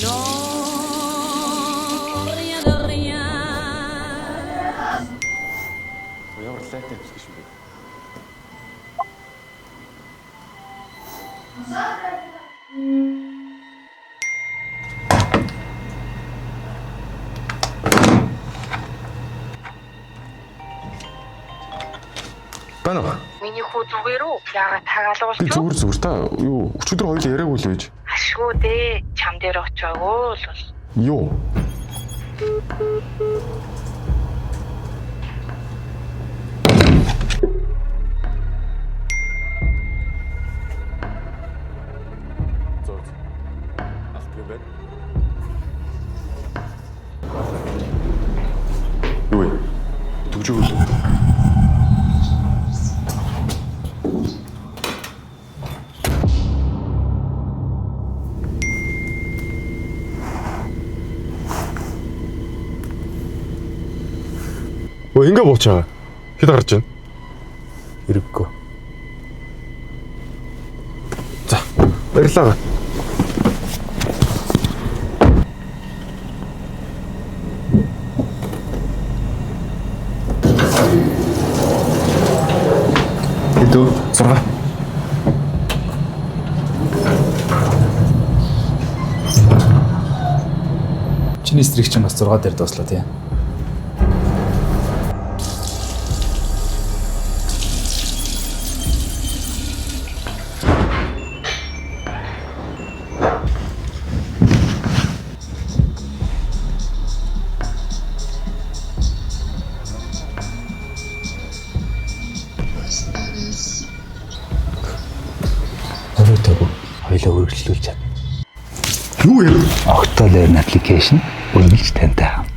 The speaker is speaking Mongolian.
Ямар лайтай юм шиг шүү. Бана. Миний хүү зүгээр үү? Яагаад тагаалгуулж? Зүгээр та юу өчигдөр хоёул яриаггүй л байж. Ашгүй дээ. Чам дээр очиагүй л бол. Юу? Юу вэ? Түгжүүл. Өө ингэ бууч байгаа. Хэд гарч байна? Ирэггүй. За, баярлалаа. Хэдүү? 6. Чиний стрик чинь бас 6 дээр дуслаа тий. Өөрөөр хоёлоо үргэлжлүүлж чад. Юу юм? Octo Learn application үргэлж тантай хамт.